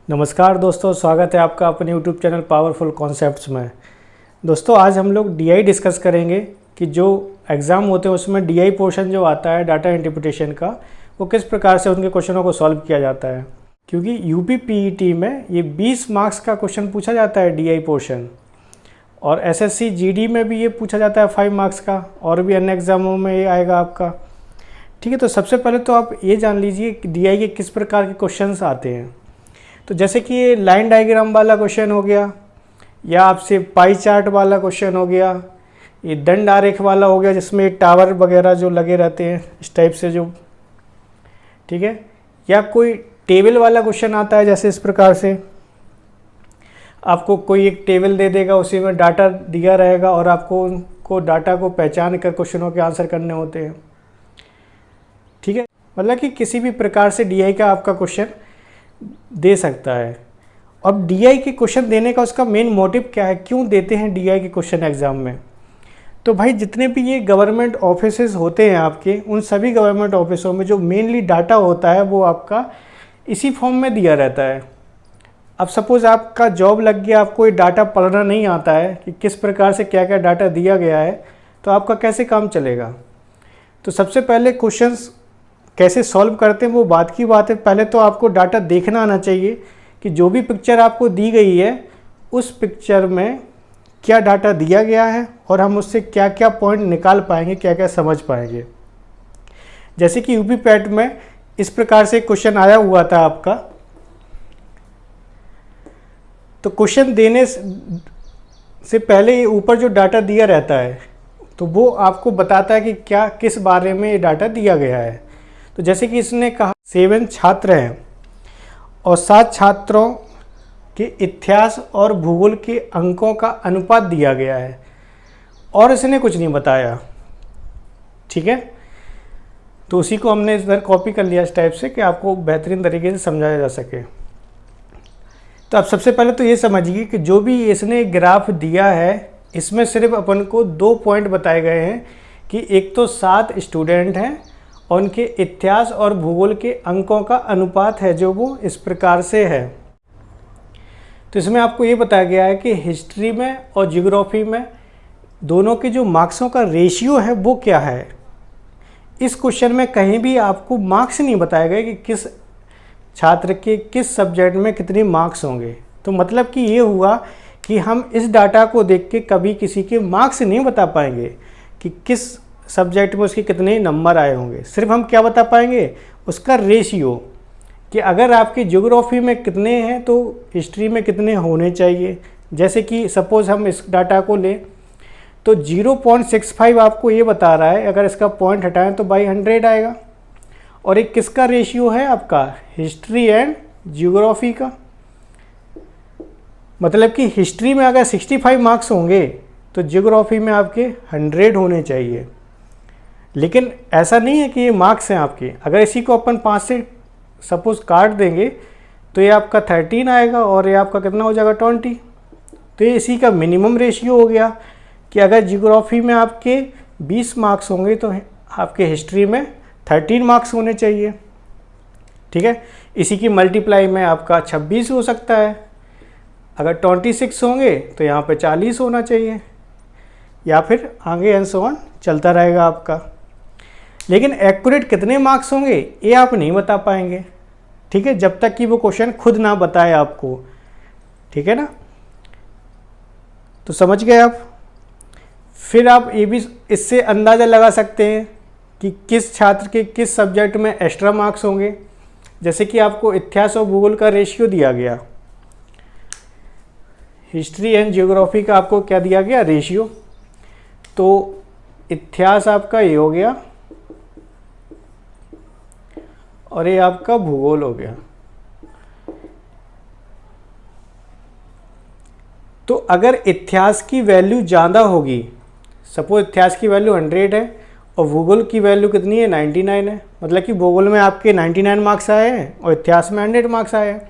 नमस्कार दोस्तों, स्वागत है आपका अपने YouTube चैनल पावरफुल कॉन्सेप्ट्स में। दोस्तों आज हम लोग DI डिस्कस करेंगे कि जो एग्ज़ाम होते हैं उसमें DI पोर्शन जो आता है डाटा इंटरप्रिटेशन का, वो किस प्रकार से उनके क्वेश्चनों को सॉल्व किया जाता है। क्योंकि UP PET में ये 20 मार्क्स का क्वेश्चन पूछा जाता है DI पोर्शन, और SSC GD में भी ये पूछा जाता है 5 मार्क्स का, और भी अन्य एग्ज़ामों में ये आएगा आपका। ठीक है, तो सबसे पहले तो आप ये जान लीजिए कि DI के किस प्रकार के क्वेश्चंस आते हैं। तो जैसे कि ये लाइन डायग्राम वाला क्वेश्चन हो गया, या आपसे पाई चार्ट वाला क्वेश्चन हो गया, ये दंड आरेख वाला हो गया जिसमें टावर वगैरह जो लगे रहते हैं इस टाइप से जो, ठीक है, या कोई टेबल वाला क्वेश्चन आता है जैसे इस प्रकार से आपको कोई एक टेबल दे देगा, उसी में डाटा दिया रहेगा और आपको उनको डाटा को पहचान कर क्वेश्चनों के आंसर करने होते हैं। ठीक है, मतलब कि किसी भी प्रकार से DI का आपका क्वेश्चन दे सकता है। अब DI के क्वेश्चन देने का उसका मेन मोटिव क्या है, क्यों देते हैं DI के क्वेश्चन एग्ज़ाम में। तो भाई जितने भी ये गवर्नमेंट ऑफिसेज होते हैं आपके, उन सभी गवर्नमेंट ऑफिसों में जो मेनली डाटा होता है वो आपका इसी फॉर्म में दिया रहता है। अब सपोज़ आपका जॉब लग गया, आपको ये डाटा पढ़ना नहीं आता है कि किस प्रकार से क्या क्या डाटा दिया गया है, तो आपका कैसे काम चलेगा। तो सबसे पहले क्वेश्चंस कैसे सॉल्व करते हैं वो बात की बात है। पहले तो आपको डाटा देखना आना चाहिए कि जो भी पिक्चर आपको दी गई है उस पिक्चर में क्या डाटा दिया गया है और हम उससे क्या क्या पॉइंट निकाल पाएंगे, क्या क्या समझ पाएंगे। जैसे कि UP PET में इस प्रकार से क्वेश्चन आया हुआ था आपका। तो क्वेश्चन देने से पहले ये ऊपर जो डाटा दिया रहता है तो वो आपको बताता है कि क्या किस बारे में ये डाटा दिया गया है। तो जैसे कि इसने कहा 7 छात्र हैं और 7 छात्रों के इतिहास और भूगोल के अंकों का अनुपात दिया गया है, और इसने कुछ नहीं बताया। ठीक है, तो उसी को हमने इधर कॉपी कर लिया इस टाइप से कि आपको बेहतरीन तरीके से समझाया जा सके। तो आप सबसे पहले तो ये समझिए कि जो भी इसने ग्राफ दिया है इसमें सिर्फ अपन को 2 पॉइंट बताए गए हैं कि एक तो 7 स्टूडेंट हैं और उनके इतिहास और भूगोल के अंकों का अनुपात है जो वो इस प्रकार से है। तो इसमें आपको ये बताया गया है कि हिस्ट्री में और ज्योग्राफी में दोनों के जो मार्क्सों का रेशियो है वो क्या है। इस क्वेश्चन में कहीं भी आपको मार्क्स नहीं बताए गए कि किस छात्र के किस सब्जेक्ट में कितने मार्क्स होंगे। तो मतलब कि ये हुआ कि हम इस डाटा को देख के कभी किसी के मार्क्स नहीं बता पाएंगे कि किस सब्जेक्ट में उसके कितने नंबर आए होंगे। सिर्फ हम क्या बता पाएंगे, उसका रेशियो, कि अगर आपके ज्योग्राफी में कितने हैं तो हिस्ट्री में कितने होने चाहिए। जैसे कि सपोज़ हम इस डाटा को लें तो 0.65 आपको ये बता रहा है, अगर इसका पॉइंट हटाएं तो बाई 100 आएगा। और एक किसका रेशियो है आपका, हिस्ट्री एंड ज्योग्राफी का। मतलब कि हिस्ट्री में अगर 65 मार्क्स होंगे तो ज्योग्राफी में आपके 100 होने चाहिए। लेकिन ऐसा नहीं है कि ये मार्क्स हैं आपके। अगर इसी को अपन 5 से सपोज़ काट देंगे तो ये आपका 13 आएगा और ये आपका कितना हो जाएगा 20। तो ये इसी का मिनिमम रेशियो हो गया कि अगर ज्योग्राफी में आपके 20 मार्क्स होंगे तो आपके हिस्ट्री में 13 मार्क्स होने चाहिए। ठीक है, इसी की मल्टीप्लाई में आपका 26 हो सकता है। अगर 26 होंगे तो यहाँ पे 40 होना चाहिए, या फिर आगे एंड सो ऑन चलता रहेगा आपका। लेकिन एक्यूरेट कितने मार्क्स होंगे ये आप नहीं बता पाएंगे। ठीक है, जब तक कि वो क्वेश्चन खुद ना बताए आपको। ठीक है ना, तो समझ गए आप। फिर आप ये भी इससे अंदाज़ा लगा सकते हैं कि किस छात्र के किस सब्जेक्ट में एक्स्ट्रा मार्क्स होंगे। जैसे कि आपको इतिहास और भूगोल का रेशियो दिया गया, हिस्ट्री एंड ज्योग्राफी का आपको क्या दिया गया, रेशियो। तो इतिहास आपका ये हो गया और ये आपका भूगोल हो गया। तो अगर इतिहास की वैल्यू ज़्यादा होगी, सपोज इतिहास की वैल्यू 100 है और भूगोल की वैल्यू कितनी है, 99 है, मतलब कि भूगोल में आपके 99 मार्क्स आए हैं और इतिहास में 100 मार्क्स आए हैं।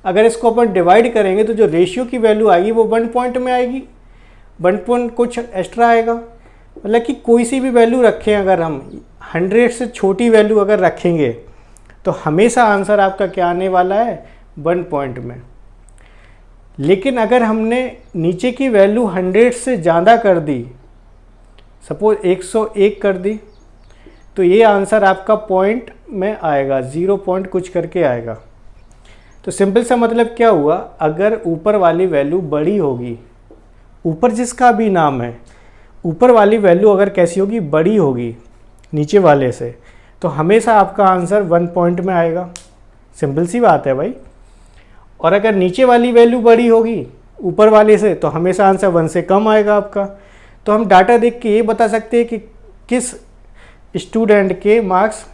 अगर इसको अपन डिवाइड करेंगे तो जो रेशियो की वैल्यू आएगी वो 1 पॉइंट में आएगी, 1 पॉइंट कुछ एक्स्ट्रा आएगा। मतलब कि कोई सी भी वैल्यू रखें, अगर हम 100 से छोटी वैल्यू अगर रखेंगे तो हमेशा आंसर आपका क्या आने वाला है, 1 पॉइंट में। लेकिन अगर हमने नीचे की वैल्यू 100 से ज़्यादा कर दी, सपोज 101 कर दी, तो ये आंसर आपका पॉइंट में आएगा, 0 पॉइंट कुछ करके आएगा। तो सिंपल सा मतलब क्या हुआ, अगर ऊपर वाली वैल्यू बड़ी होगी, ऊपर जिसका भी नाम है, ऊपर वाली वैल्यू अगर कैसी होगी, बड़ी होगी नीचे वाले से, तो हमेशा आपका आंसर 1 पॉइंट में आएगा। सिंपल सी बात है भाई। और अगर नीचे वाली वैल्यू बड़ी होगी ऊपर वाले से, तो हमेशा आंसर 1 से कम आएगा आपका। तो हम डाटा देख के ये बता सकते हैं कि किस स्टूडेंट के मार्क्स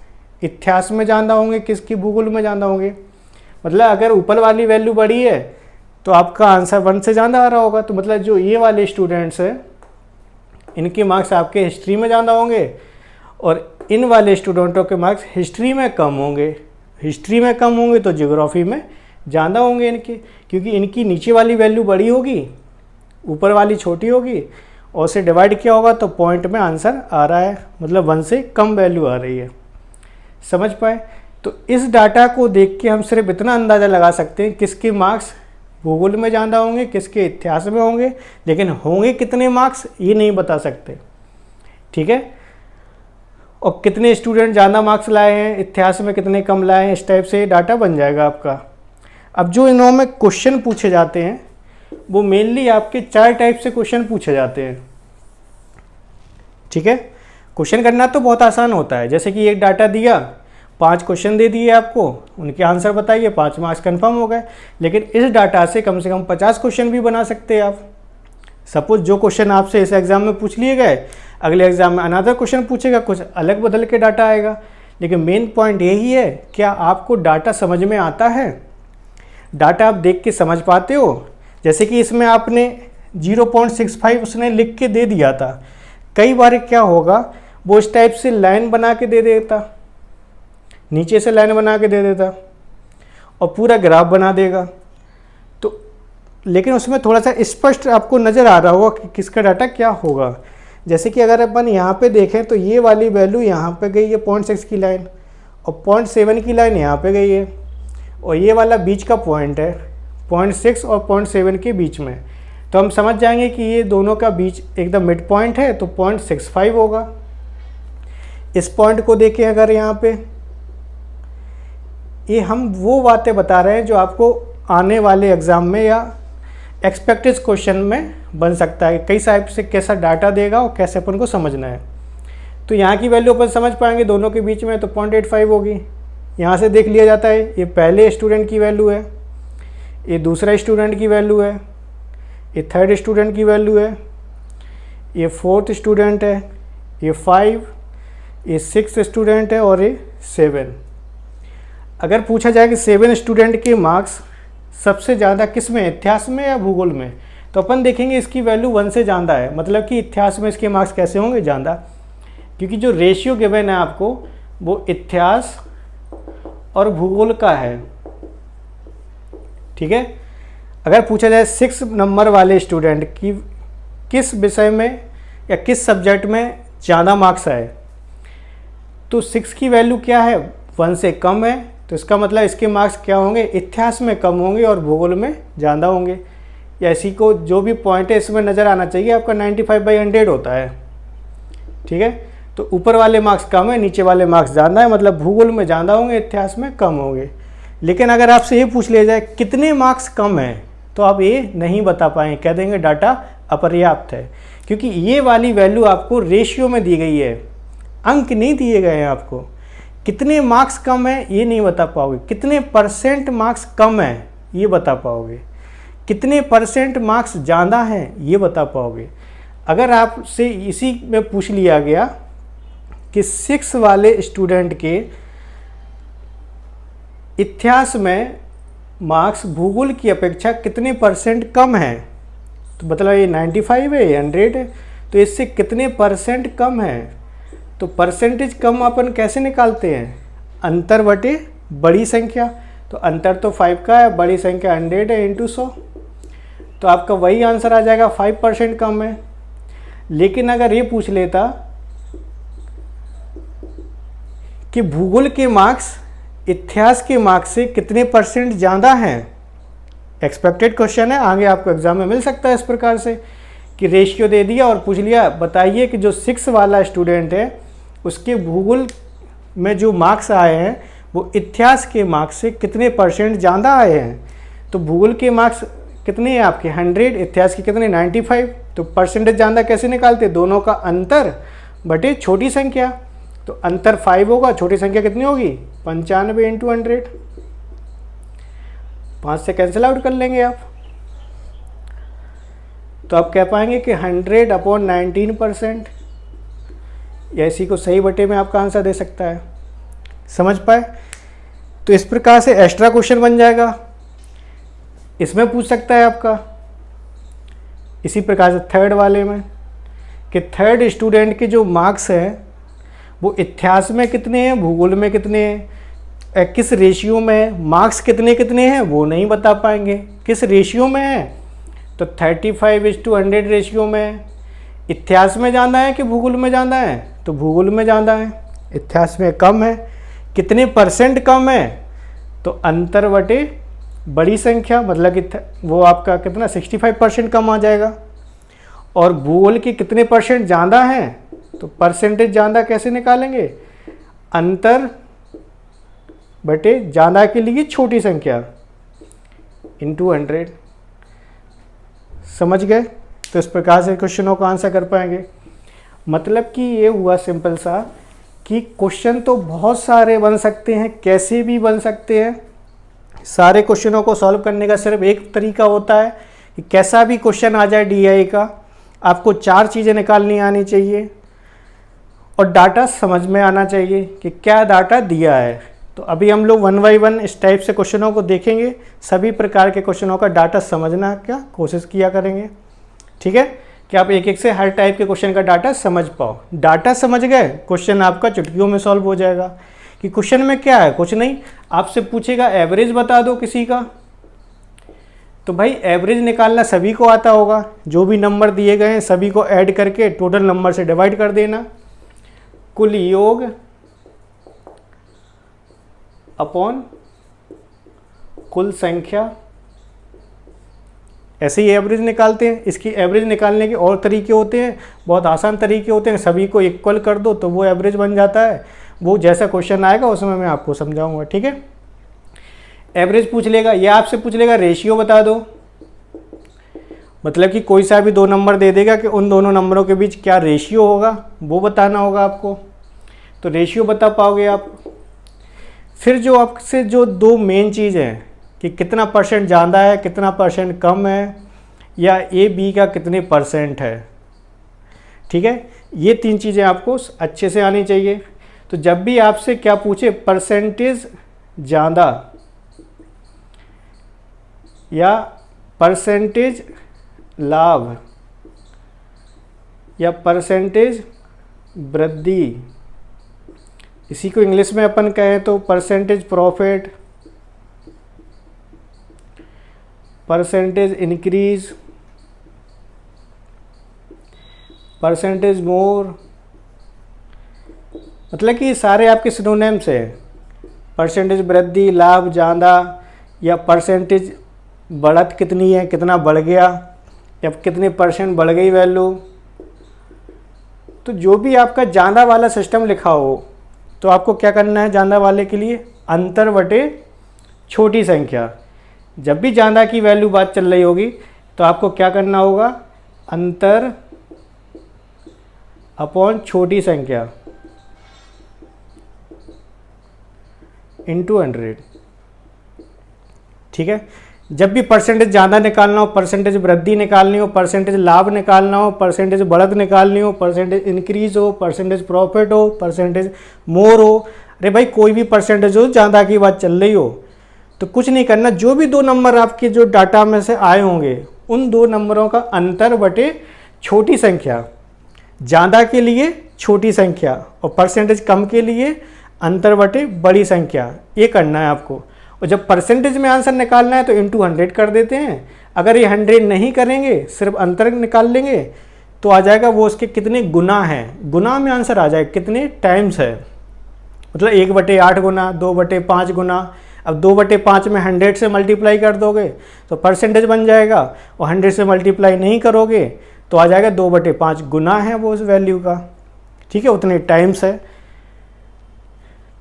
इतिहास में ज़्यादा होंगे, किसकी भूगोल में ज़्यादा होंगे। मतलब अगर ऊपर वाली वैल्यू बड़ी है तो आपका आंसर 1 से ज़्यादा आ रहा होगा। तो मतलब जो ये वाले स्टूडेंट्स हैं, इनके मार्क्स आपके हिस्ट्री में ज़्यादा होंगे और इन वाले स्टूडेंटों के मार्क्स हिस्ट्री में कम होंगे। हिस्ट्री में कम होंगे तो ज्योग्राफी में ज़्यादा होंगे इनके, क्योंकि इनकी नीचे वाली वैल्यू बड़ी होगी, ऊपर वाली छोटी होगी, और से डिवाइड किया होगा तो पॉइंट में आंसर आ रहा है, मतलब 1 से कम वैल्यू आ रही है। समझ पाए? तो इस डाटा को देख के हम सिर्फ इतना अंदाज़ा लगा सकते हैं किसके मार्क्स भूगोल में ज़्यादा होंगे, किसके इतिहास में होंगे, लेकिन होंगे कितने मार्क्स ये नहीं बता सकते। ठीक है? और कितने स्टूडेंट ज़्यादा मार्क्स लाए हैं, इतिहास में कितने कम लाए हैं, इस टाइप से डाटा बन जाएगा आपका। अब जो इनमें क्वेश्चन पूछे जाते हैं वो मेनली आपके 4 टाइप से क्वेश्चन पूछे जाते हैं। ठीक है? क्वेश्चन करना तो बहुत आसान होता है, जैसे कि एक डाटा दिया, 5 क्वेश्चन दे दिए आपको, उनके आंसर बताइए, 5 मार्क्स कंफर्म हो गए। लेकिन इस डाटा से कम 50 क्वेश्चन भी बना सकते हैं आप। सपोज जो क्वेश्चन आपसे इस एग्जाम में पूछ लिए गए, अगले एग्जाम में अनदर क्वेश्चन पूछेगा, कुछ अलग बदल के डाटा आएगा। लेकिन मेन पॉइंट यही है, क्या आपको डाटा समझ में आता है, डाटा आप देख के समझ पाते हो। जैसे कि इसमें आपने 0.65 उसने लिख के दे दिया था, कई बार क्या होगा वो इस टाइप से लाइन बना के दे देता, नीचे से लाइन बना के दे देता और पूरा ग्राफ बना देगा। तो लेकिन उसमें थोड़ा सा स्पष्ट आपको नज़र आ रहा होगा कि किसका डाटा क्या होगा। जैसे कि अगर अपन यहाँ पे देखें तो ये वाली वैल्यू यहाँ पे गई है 0.6 की लाइन, और 0.7 की लाइन यहाँ पे गई है, और ये वाला बीच का पॉइंट है 0.6 और 0.7 के बीच में। तो हम समझ जाएंगे कि ये दोनों का बीच एकदम मिड पॉइंट है, तो 0.65 होगा। इस पॉइंट को देखें अगर यहाँ पे, ये हम वो बातें बता रहे हैं जो आपको आने वाले एग्ज़ाम में या एक्सपेक्टेड क्वेश्चन में बन सकता है, कई टाइप से कैसा डाटा देगा और कैसे अपन को समझना है। तो यहाँ की वैल्यू अपन समझ पाएंगे दोनों के बीच में, तो 0.85 होगी। यहाँ से देख लिया जाता है, ये पहले स्टूडेंट की वैल्यू है, ये दूसरा स्टूडेंट की वैल्यू है, ये थर्ड स्टूडेंट की वैल्यू है, ये फोर्थ स्टूडेंट है, ये 5, ये 6 स्टूडेंट है और ये 7। अगर पूछा जाए कि 7 स्टूडेंट के मार्क्स सबसे ज़्यादा किस में, इतिहास में या भूगोल में, तो अपन देखेंगे इसकी वैल्यू 1 से ज़्यादा है, मतलब कि इतिहास में इसके मार्क्स कैसे होंगे, ज़्यादा, क्योंकि जो रेशियो गिवन है आपको वो इतिहास और भूगोल का है। ठीक है? अगर पूछा जाए 6 नंबर वाले स्टूडेंट की किस विषय में या किस सब्जेक्ट में ज़्यादा मार्क्स आए, तो 6 की वैल्यू क्या है, 1 से कम है, तो इसका मतलब इसके मार्क्स क्या होंगे, इतिहास में कम होंगे और भूगोल में ज़्यादा होंगे। या इसी को जो भी पॉइंट है इसमें नज़र आना चाहिए, आपका 95/100 होता है। ठीक है? तो ऊपर वाले मार्क्स कम है, नीचे वाले मार्क्स ज़्यादा है, मतलब भूगोल में ज़्यादा होंगे, इतिहास में कम होंगे। लेकिन अगर आपसे ये पूछ लिया जाए कितने मार्क्स कम हैं, तो आप ये नहीं बता पाएंगे, कह देंगे डाटा अपर्याप्त है, क्योंकि ये वाली वैल्यू आपको रेशियो में दी गई है, अंक नहीं दिए गए हैं आपको। कितने मार्क्स कम है ये नहीं बता पाओगे, कितने % मार्क्स कम है ये बता पाओगे, कितने % मार्क्स ज़्यादा हैं ये बता पाओगे। अगर आपसे इसी में पूछ लिया गया कि 6 वाले स्टूडेंट के इतिहास में मार्क्स भूगोल की अपेक्षा कितने % कम हैं, तो मतलब ये 95 है, 100 है, तो इससे कितने % कम है। तो परसेंटेज कम अपन कैसे निकालते हैं, अंतर बटे बड़ी संख्या। तो अंतर तो 5 का है, बड़ी संख्या 100 है, इंटू 100, तो आपका वही आंसर आ जाएगा, 5% कम है। लेकिन अगर ये पूछ लेता कि भूगोल के मार्क्स इतिहास के मार्क्स से कितने % ज़्यादा हैं। एक्सपेक्टेड क्वेश्चन है, आगे आपको एग्जाम में मिल सकता है इस प्रकार से कि रेशियो दे दिया और पूछ लिया बताइए कि जो 6 वाला स्टूडेंट है उसके भूगोल में जो मार्क्स आए हैं वो इतिहास के मार्क्स से कितने % ज़्यादा आए हैं। तो भूगोल के मार्क्स कितने हैं आपके 100, इतिहास के कितने 95। तो % ज़्यादा कैसे निकालते, दोनों का अंतर बटे छोटी संख्या। तो अंतर 5 होगा, छोटी संख्या कितनी होगी 95 × 100। 5 से कैंसिल आउट कर लेंगे आप, तो आप कह पाएंगे कि 100/19%। या इसी को सही बटे में आपका आंसर दे सकता है। समझ पाए। तो इस प्रकार से एक्स्ट्रा क्वेश्चन बन जाएगा, इसमें पूछ सकता है आपका। इसी प्रकार से थर्ड वाले में कि थर्ड स्टूडेंट के जो मार्क्स हैं वो इतिहास में कितने हैं, भूगोल में कितने हैं, किस रेशियो में है, मार्क्स कितने कितने हैं वो नहीं बता पाएंगे। किस रेशियो में है, तो 35:100 रेशियो में है। इतिहास में ज़्यादा है कि भूगोल में ज़्यादा है, तो भूगोल में ज़्यादा है, इतिहास में कम है। कितने % कम है, तो अंतर बटे बड़ी संख्या, मतलब कि वो आपका कितना 65% कम आ जाएगा। और भूगोल के कितने % ज़्यादा हैं, तो % ज़्यादा कैसे निकालेंगे, अंतर बटे ज़्यादा के लिए छोटी संख्या इंटू 100। समझ गए। तो इस प्रकार से क्वेश्चनों का आंसर कर पाएंगे। मतलब कि ये हुआ सिंपल सा कि क्वेश्चन तो बहुत सारे बन सकते हैं, कैसे भी बन सकते हैं। सारे क्वेश्चनों को सॉल्व करने का सिर्फ एक तरीका होता है कि कैसा भी क्वेश्चन आ जाए डीआई का, आपको 4 चीज़ें निकालनी आनी चाहिए और डाटा समझ में आना चाहिए कि क्या डाटा दिया है। तो अभी हम लोग 1 बाय 1 इस टाइप से क्वेश्चनों को देखेंगे, सभी प्रकार के क्वेश्चनों का डाटा समझना क्या कोशिश किया करेंगे। ठीक है, कि आप एक एक से हर टाइप के क्वेश्चन का डाटा समझ पाओ। डाटा समझ गए, क्वेश्चन आपका चुटकियों में सॉल्व हो जाएगा। कि क्वेश्चन में क्या है, कुछ नहीं, आपसे पूछेगा एवरेज बता दो किसी का, तो भाई एवरेज निकालना सभी को आता होगा। जो भी नंबर दिए गए हैं सभी को ऐड करके टोटल नंबर से डिवाइड कर देना। कुल योग अपॉन कुल संख्या, ऐसे ही एवरेज निकालते हैं। इसकी एवरेज निकालने के और तरीके होते हैं, बहुत आसान तरीके होते हैं। सभी को इक्वल कर दो तो वो एवरेज बन जाता है। वो जैसा क्वेश्चन आएगा उसमें मैं आपको समझाऊंगा। ठीक है, एवरेज पूछ लेगा या आपसे पूछ लेगा रेशियो बता दो, मतलब कि कोई सा भी 2 नंबर दे देगा कि उन दोनों नंबरों के बीच क्या रेशियो होगा वो बताना होगा आपको। तो रेशियो बता पाओगे आप। फिर जो आपसे जो 2 मेन चीज़ हैं कि कितना % ज़्यादा है, कितना % कम है, या ए बी का कितने % है। ठीक है, ये 3 चीज़ें आपको अच्छे से आनी चाहिए। तो जब भी आपसे क्या पूछे, % ज़्यादा या % लाभ या % वृद्धि, इसी को इंग्लिश में अपन कहें तो % प्रॉफिट, % इंक्रीज, % मोर, मतलब कि सारे आपके सिनोनिम्स हैं। % वृद्धि, लाभ ज़्यादा, या % बढ़त कितनी है, कितना बढ़ गया, या कितने % बढ़ गई वैल्यू। तो जो भी आपका ज़्यादा वाला सिस्टम लिखा हो तो आपको क्या करना है, ज़्यादा वाले के लिए अंतर बटे छोटी संख्या। जब भी ज़्यादा की वैल्यू बात चल रही होगी तो आपको क्या करना होगा, अंतर अपॉन छोटी संख्या इंटू 100। ठीक है, जब भी % ज़्यादा निकालना हो, % वृद्धि निकालनी हो, % लाभ निकालना हो, % बढ़त निकालनी हो, % इंक्रीज हो, % प्रॉफिट हो, % मोर हो, अरे भाई कोई भी % हो ज़्यादा की बात चल रही हो तो कुछ नहीं करना, जो भी 2 नंबर आपके जो डाटा में से आए होंगे उन 2 नंबरों का अंतर बटे छोटी संख्या। ज़्यादा के लिए छोटी संख्या और % कम के लिए अंतर बटे बड़ी संख्या, ये करना है आपको। और जब % में आंसर निकालना है तो इंटू 100 कर देते हैं। अगर ये 100 नहीं करेंगे, सिर्फ अंतर निकाल लेंगे तो आ जाएगा वो उसके कितने गुना है, गुना में आंसर आ जाएगा, कितने टाइम्स है। मतलब 1/8 गुना, 2/5 गुना। अब 2/5 में 100 से मल्टीप्लाई कर दोगे तो परसेंटेज बन जाएगा, और 100 से मल्टीप्लाई नहीं करोगे तो आ जाएगा 2/5 गुना है वो उस वैल्यू का, ठीक है, उतने टाइम्स है।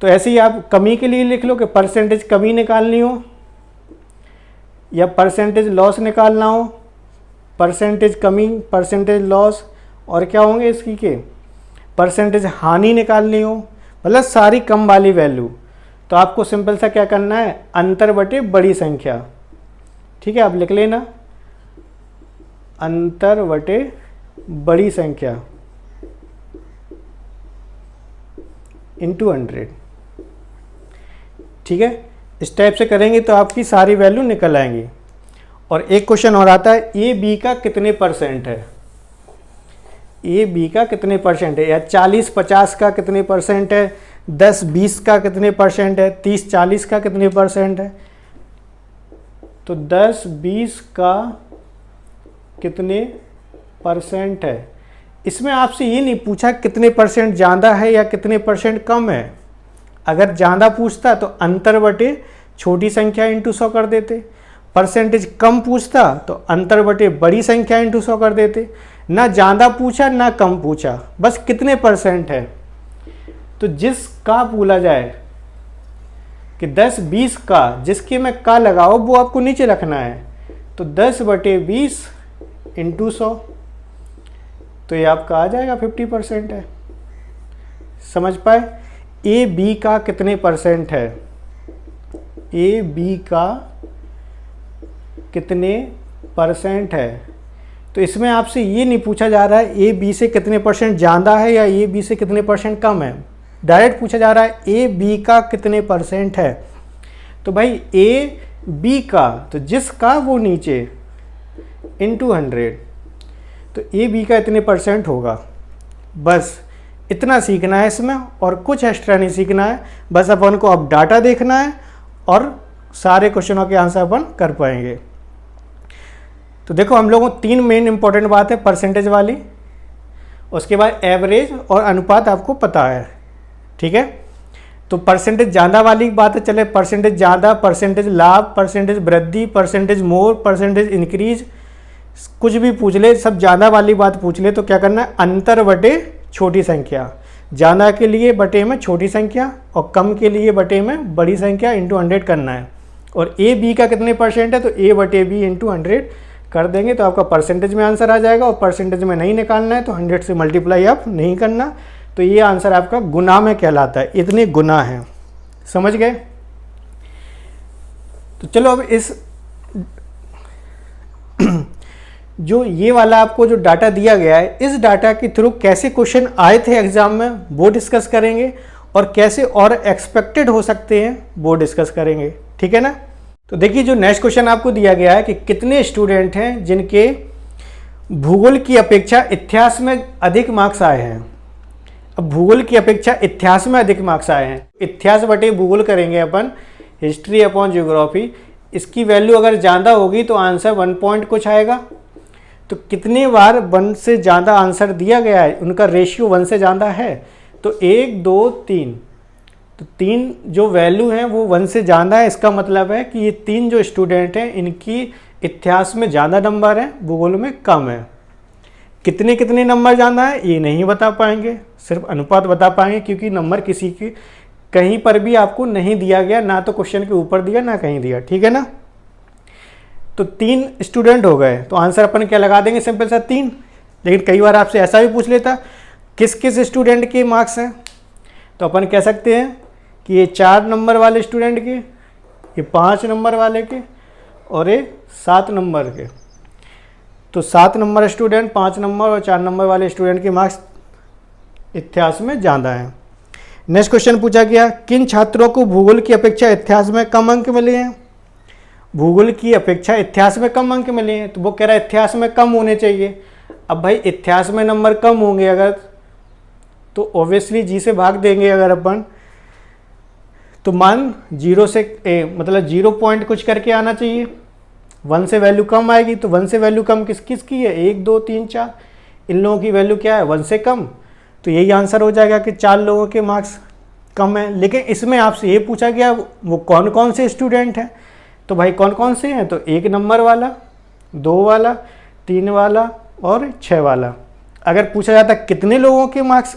तो ऐसे ही आप कमी के लिए लिख लो कि परसेंटेज कमी निकालनी हो या परसेंटेज लॉस निकालना हो, परसेंटेज कमी, परसेंटेज लॉस, और क्या होंगे इसकी के परसेंटेज हानि निकालनी हो, मतलब सारी कम वाली वैल्यू। तो आपको सिंपल सा क्या करना है, अंतर बटे बड़ी संख्या, ठीक है, आप लिख लेना अंतर बटे बड़ी संख्या इंटू 100, ठीक है। इस टाइप से करेंगे तो आपकी सारी वैल्यू निकल आएंगी। और एक क्वेश्चन और आता है, ए बी का कितने परसेंट है, ए बी का कितने परसेंट है, या 40-50 का कितने परसेंट है, 10-20 का कितने परसेंट है, 30-40 का कितने परसेंट है। तो 10-20 का कितने परसेंट है, इसमें आपसे ये नहीं पूछा कितने परसेंट ज़्यादा है या कितने परसेंट कम है। अगर ज़्यादा पूछता तो अंतर बटे छोटी संख्या इंटू 100 कर देते, परसेंटेज कम पूछता तो अंतर बटे बड़ी संख्या इंटू 100 कर देते। ना ज़्यादा पूछा ना कम पूछा, बस कितने परसेंट है। तो जिसका बोला जाए कि 10-20 का, जिसके में का लगाओ वो आपको नीचे रखना है। तो 10/20 इंटू 100, तो ये आपका आ जाएगा 50% है। समझ पाए, ए बी का कितने परसेंट है, ए बी का कितने परसेंट है। तो इसमें आपसे ये नहीं पूछा जा रहा है ए बी से कितने परसेंट ज़्यादा है या ए बी से कितने परसेंट कम है, डायरेक्ट पूछा जा रहा है ए बी का कितने परसेंट है। तो भाई ए बी का, तो जिसका वो नीचे इंटू 100, तो ए बी का इतने परसेंट होगा। बस इतना सीखना है इसमें, और कुछ एक्स्ट्रा नहीं सीखना है। बस अपन को अब डाटा देखना है और सारे क्वेश्चनों के आंसर अपन कर पाएंगे। तो देखो, हम लोगों को 3 मेन इंपॉर्टेंट बात है परसेंटेज वाली, उसके बाद एवरेज और अनुपात आपको पता है, ठीक है। तो परसेंटेज ज़्यादा वाली बात है, चले परसेंटेज ज़्यादा, परसेंटेज लाभ, परसेंटेज वृद्धि, परसेंटेज मोर, परसेंटेज इंक्रीज, कुछ भी पूछ ले, सब ज़्यादा वाली बात पूछ ले तो क्या करना है, अंतर बटे छोटी संख्या, ज़्यादा के लिए बटे में छोटी संख्या और कम के लिए बटे में बड़ी संख्या इंटू 100 करना है। और ए बी का कितने परसेंट है, तो ए बटे बी इंटू 100 कर देंगे तो आपका परसेंटेज में आंसर आ जाएगा। और परसेंटेज में नहीं निकालना है तो 100 से मल्टीप्लाई आप नहीं करना, तो ये आंसर आपका गुना में कहलाता है, इतने गुना है। समझ गए। तो चलो अब इस जो ये वाला आपको जो डाटा दिया गया है, इस डाटा के थ्रू कैसे क्वेश्चन आए थे एग्जाम में वो डिस्कस करेंगे, और कैसे और एक्सपेक्टेड हो सकते हैं वो डिस्कस करेंगे, ठीक है ना। तो देखिए, जो नेक्स्ट क्वेश्चन आपको दिया गया है कि कितने स्टूडेंट हैं जिनके भूगोल की अपेक्षा इतिहास में अधिक मार्क्स आए हैं। अब भूगोल की अपेक्षा इतिहास में अधिक मार्क्स आए हैं, इतिहास बटे भूगोल करेंगे अपन, हिस्ट्री अपॉन ज्योग्राफी। इसकी वैल्यू अगर ज़्यादा होगी तो आंसर 1 पॉइंट कुछ आएगा। तो कितने बार 1 से ज़्यादा आंसर दिया गया है, उनका रेशियो 1 से ज़्यादा है, तो 1 2 3, तो 3 जो वैल्यू हैं वो 1 से ज़्यादा है। इसका मतलब है कि ये 3 जो स्टूडेंट हैं इनकी इतिहास में ज़्यादा नंबर है, भूगोल में कम है। कितने कितने नंबर ज़्यादा है ये नहीं बता पाएंगे, सिर्फ अनुपात बता पाएंगे, क्योंकि नंबर किसी की कहीं पर भी आपको नहीं दिया गया, ना तो क्वेश्चन के ऊपर दिया ना कहीं दिया, ठीक है ना। तो 3 स्टूडेंट हो गए, तो आंसर अपन क्या लगा देंगे, सिंपल सा 3। लेकिन कई बार आपसे ऐसा भी पूछ लेता किस किस स्टूडेंट के मार्क्स हैं, तो अपन कह सकते हैं कि ये 4 नंबर वाले स्टूडेंट के, ये 5 नंबर वाले के, और ये 7 नंबर के। तो 7 नंबर स्टूडेंट, 5 नंबर और 4 नंबर वाले स्टूडेंट के मार्क्स इतिहास में ज़्यादा हैं। नेक्स्ट क्वेश्चन पूछा गया, किन छात्रों को भूगोल की अपेक्षा इतिहास में कम अंक मिले हैं। भूगोल की अपेक्षा इतिहास में कम अंक मिले हैं, तो वो कह रहा है इतिहास में कम होने चाहिए। अब भाई इतिहास में नंबर कम होंगे अगर, तो ऑब्वियसली जी से भाग देंगे अगर अपन, तो मान 0 से मतलब 0 पॉइंट कुछ करके आना चाहिए। 1 से वैल्यू कम आएगी, तो 1 से वैल्यू कम किस किस की है, 1 2 3 4, इन लोगों की वैल्यू क्या है 1 से कम, तो यही आंसर हो जाएगा कि 4 लोगों के मार्क्स कम है। लेकिन इसमें आपसे ये पूछा गया वो कौन कौन से स्टूडेंट हैं, तो भाई कौन कौन से हैं, तो 1 नंबर वाला, 2 वाला, 3 वाला और 6 वाला। अगर पूछा जाता कितने लोगों के मार्क्स,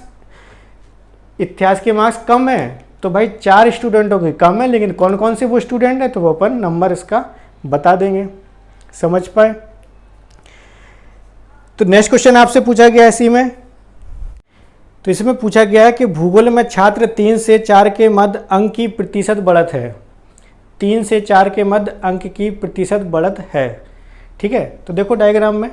इतिहास के मार्क्स कम है, तो भाई 4 स्टूडेंटों के कम है, लेकिन कौन कौन से वो स्टूडेंट हैं तो वो अपन नंबर इसका बता देंगे। समझ पाए? तो नेक्स्ट क्वेश्चन आपसे पूछा गया इसी में, तो इसमें पूछा गया है कि भूगोल में छात्र 3 से 4 के मध्य अंक की प्रतिशत बढ़त है। 3 से 4 के मध्य अंक की प्रतिशत बढ़त है। ठीक है, तो देखो डायग्राम में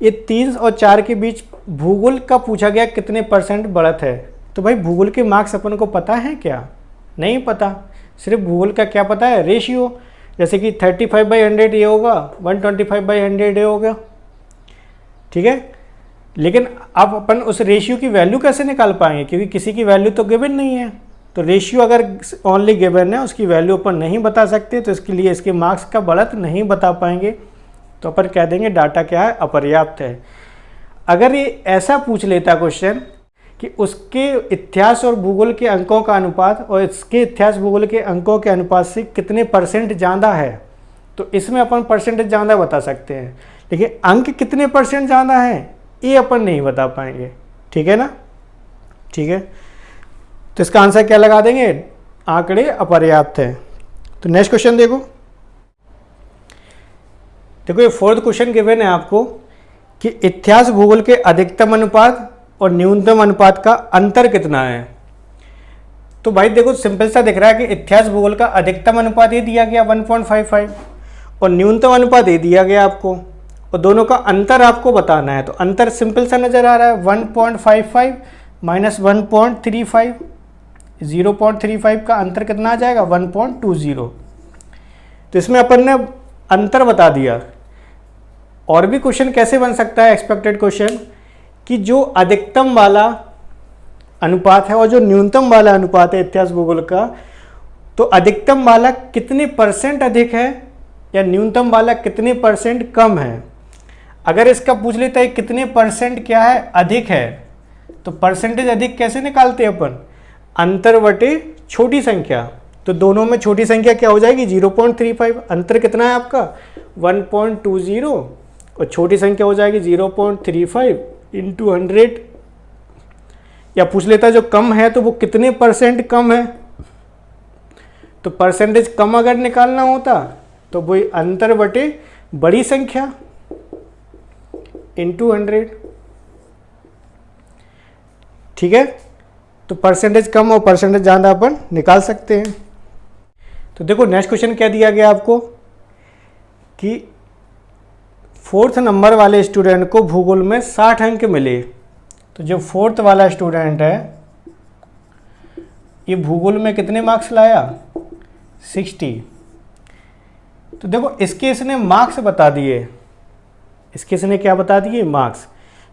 ये 3 और 4 के बीच भूगोल का पूछा गया कितने % बढ़त है। तो भाई भूगोल के मार्क्स अपन को पता है क्या? नहीं पता। सिर्फ भूगोल का क्या पता है? रेशियो, जैसे कि 35/100 ये होगा, 125/100 ये होगा। ठीक है, लेकिन अब अपन उस रेशियो की वैल्यू कैसे निकाल पाएंगे, क्योंकि किसी की वैल्यू तो गिवन नहीं है। तो रेशियो अगर ओनली गिवन है, उसकी वैल्यू अपन नहीं बता सकते, तो इसके लिए इसके मार्क्स का बढ़त नहीं बता पाएंगे। तो अपन कह देंगे डाटा क्या है? अपर्याप्त है। अगर ये ऐसा पूछ लेता क्वेश्चन कि उसके इतिहास और भूगोल के अंकों का अनुपात और इसके इतिहास भूगोल के अंकों के अनुपात से कितने % ज़्यादा है, तो इसमें अपन परसेंटेज ज़्यादा बता सकते हैं। लेकिन अंक कितने % ज़्यादा है ये अपन नहीं बता पाएंगे। ठीक है ना? ठीक है, तो इसका आंसर क्या लगा देंगे? आंकड़े अपर्याप्त है। तो नेक्स्ट क्वेश्चन देखो, ये 4th क्वेश्चन गिवन है आपको कि इतिहास भूगोल के अधिकतम अनुपात और न्यूनतम अनुपात का अंतर कितना है। तो भाई देखो सिंपल सा दिख रहा है कि इतिहास भूगोल का अधिकतम अनुपात ये दिया गया 1.55 और न्यूनतम अनुपात ये दिया गया आपको, और दोनों का अंतर आपको बताना है। तो अंतर सिंपल सा नज़र आ रहा है, 1.55 माइनस 1.35, 0.35 का अंतर कितना आ जाएगा? 1.20। तो इसमें अपन ने अंतर बता दिया। और भी क्वेश्चन कैसे बन सकता है एक्सपेक्टेड क्वेश्चन, कि जो अधिकतम वाला अनुपात है और जो न्यूनतम वाला अनुपात है इतिहास भूगोल का, तो अधिकतम वाला कितने % अधिक है या न्यूनतम वाला कितने % कम है। अगर इसका पूछ लेता है कितने % क्या है? अधिक है, तो परसेंटेज अधिक कैसे निकालते हैं अपन? अंतर बटे छोटी संख्या। तो दोनों में छोटी संख्या क्या हो जाएगी? 0.35। अंतर कितना है आपका? 1.20 और छोटी संख्या हो जाएगी 0.35 × 100। या पूछ लेता है जो कम है तो वो कितने % कम है, तो परसेंटेज कम अगर निकालना होता तो वही अंतर बटे बड़ी संख्या × 100। ठीक है, तो परसेंटेज कम और परसेंटेज ज़्यादा अपन निकाल सकते हैं। तो देखो नेक्स्ट क्वेश्चन क्या दिया गया आपको कि 4th नंबर वाले स्टूडेंट को भूगोल में 60 अंक मिले। तो जो 4th वाला स्टूडेंट है ये भूगोल में कितने मार्क्स लाया? 60। तो देखो इसके इसने मार्क्स बता दिए, इसके इसने क्या बता दिए? मार्क्स।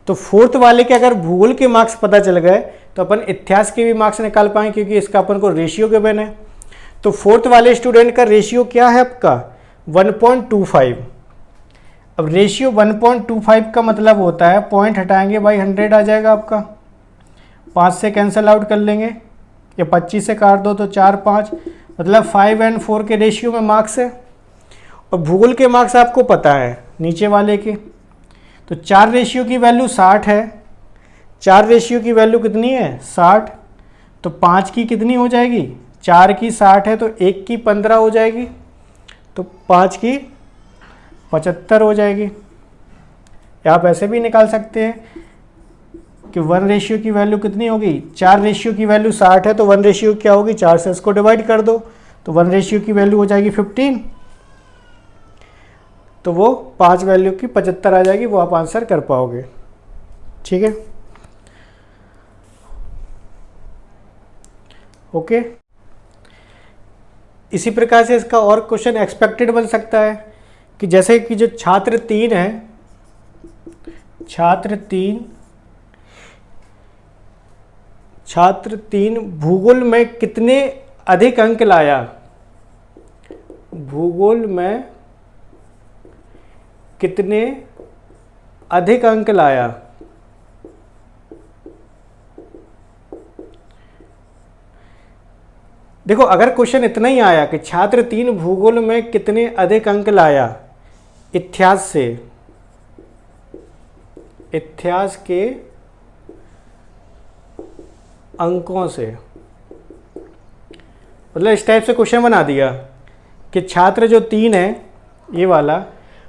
तो 4th वाले के अगर भूगोल के मार्क्स पता चल गए तो अपन इतिहास के भी मार्क्स निकाल पाएंगे, क्योंकि इसका अपन को रेशियो गिवन है। तो 4th वाले स्टूडेंट का रेशियो क्या है आपका? 1.25। अब रेशियो 1.25 का मतलब होता है, पॉइंट हटाएंगे भाई 100 आ जाएगा आपका, 5 से कैंसिल आउट कर लेंगे, या 25 से काट दो तो 4, 5, मतलब 5 और 4 के रेशियो में मार्क्स है। और भूगोल के मार्क्स आपको पता है नीचे वाले के, तो 4 रेशियो की वैल्यू 60 है। 4 रेशियो की वैल्यू कितनी है? 60। तो 5 की कितनी हो जाएगी? 4 की 60 है तो 1 की 15 हो जाएगी, तो 5 की 75 हो जाएगी। आप ऐसे भी निकाल सकते हैं कि 1 रेशियो की वैल्यू कितनी होगी? 4 रेशियो की वैल्यू 60 है तो 1 रेशियो क्या होगी? 4 से इसको डिवाइड कर दो, तो 1 रेशियो की वैल्यू हो जाएगी 15, तो वो 5 वैल्यू की 75 आ जाएगी, वो आप आंसर कर पाओगे। ठीक है, ओके। इसी प्रकार से इसका और क्वेश्चन एक्सपेक्टेड बन सकता है कि जैसे कि जो छात्र 3 है, छात्र 3 भूगोल में कितने अधिक अंक लाया? भूगोल में कितने अधिक अंक लाया? देखो अगर क्वेश्चन इतना ही आया कि छात्र 3 भूगोल में कितने अधिक अंक लाया इतिहास से, इतिहास के अंकों से, मतलब इस टाइप से क्वेश्चन बना दिया कि छात्र जो 3 है ये वाला,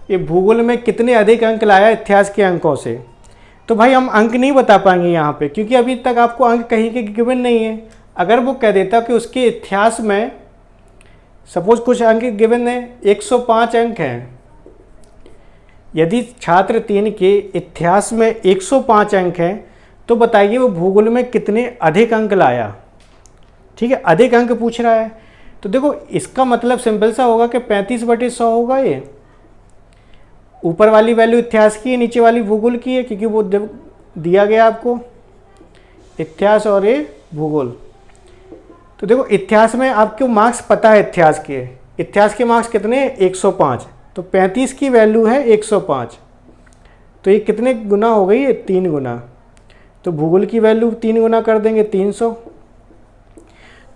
ये भूगोल में कितने अधिक अंक लाया इतिहास के अंकों से, तो भाई हम अंक नहीं बता पाएंगे यहाँ पे, क्योंकि अभी तक आपको अंक कहीं के गिवन नहीं है। अगर वो कह देता कि उसके इतिहास में सपोज कुछ अंक गिवन है, 105 अंक हैं, यदि छात्र 3 के इतिहास में 105 अंक हैं तो बताइए वो भूगोल में कितने अधिक अंक लाया। ठीक है, अधिक अंक पूछ रहा है, तो देखो इसका मतलब सिंपल सा होगा कि 35/100 होगा। ये ऊपर वाली वैल्यू इतिहास की है, नीचे वाली भूगोल की है, क्योंकि वो दिया गया आपको इतिहास और ये भूगोल। तो देखो इतिहास में आपको मार्क्स पता है, इतिहास के मार्क्स कितने हैं 105, तो 35 की वैल्यू है 105, तो ये कितने गुना हो गई है 3 गुना, तो भूगोल की वैल्यू 3 गुना कर देंगे 300,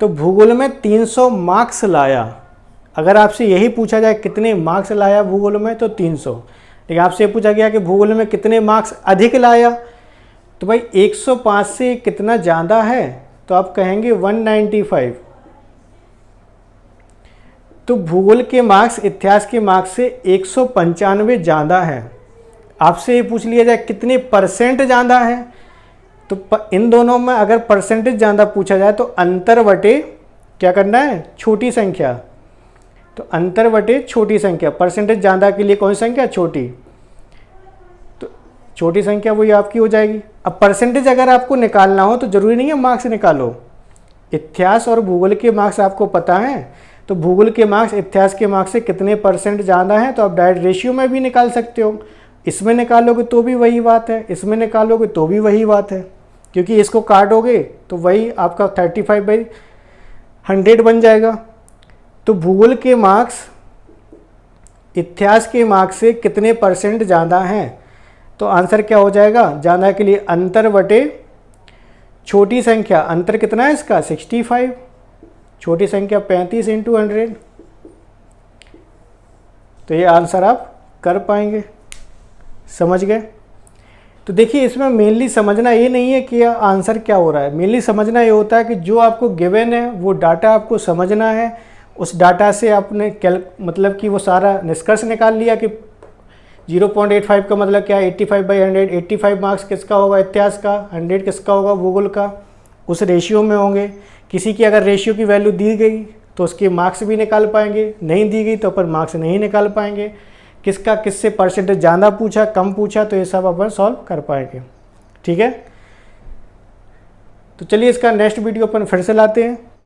तो भूगोल में 300 मार्क्स लाया। अगर आपसे यही पूछा जाए कितने मार्क्स लाया भूगोल में तो 300, लेकिन आपसे पूछा गया कि भूगोल में कितने मार्क्स अधिक लाया, तो भाई 105 से कितना ज़्यादा है, तो आप कहेंगे 195। तो भूगोल के मार्क्स इतिहास के मार्क्स से 195 ज़्यादा है। आपसे ये पूछ लिया जाए कितने परसेंट ज़्यादा है, तो इन दोनों में अगर परसेंटेज ज़्यादा पूछा जाए तो अंतर बटे क्या करना है, छोटी संख्या, तो अंतर बटे छोटी संख्या। परसेंटेज ज़्यादा के लिए कौन सी संख्या, छोटी, तो छोटी संख्या वही आपकी हो जाएगी। अब परसेंटेज अगर आपको निकालना हो तो ज़रूरी नहीं है मार्क्स निकालो, इतिहास और भूगोल के मार्क्स आपको पता है, तो भूगोल के मार्क्स इतिहास के मार्क्स से कितने परसेंट ज़्यादा हैं, तो आप डायरेक्ट रेशियो में भी निकाल सकते हो। इसमें निकालोगे तो भी वही बात है, इसमें निकालोगे तो भी वही बात है, क्योंकि इसको काटोगे तो वही आपका 35/100 बन जाएगा। तो भूगोल के मार्क्स इतिहास के मार्क्स से कितने परसेंट ज़्यादा हैं, तो आंसर क्या हो जाएगा, ज़्यादा के लिए अंतर बटे छोटी संख्या। अंतर कितना है इसका 65, छोटी संख्या 35 × 100, तो ये आंसर आप कर पाएंगे। समझ गए। तो देखिए इसमें मेनली समझना ये नहीं है कि आंसर क्या हो रहा है, मेनली समझना ये होता है कि जो आपको गिवन है वो डाटा आपको समझना है, उस डाटा से आपने मतलब कि वो सारा निष्कर्ष निकाल लिया कि 0.85 का मतलब क्या है, 85/100, 85 मार्क्स किसका होगा इतिहास का, 100 किसका होगा भूगोल का, उस रेशियो में होंगे। किसी की अगर रेशियो की वैल्यू दी गई तो उसके मार्क्स भी निकाल पाएंगे, नहीं दी गई तो अपन मार्क्स नहीं निकाल पाएंगे। किसका किससे परसेंटेज ज़्यादा पूछा कम पूछा, तो ये सब अपन सॉल्व कर पाएंगे। ठीक है, तो चलिए इसका नेक्स्ट वीडियो अपन फिर से लाते हैं।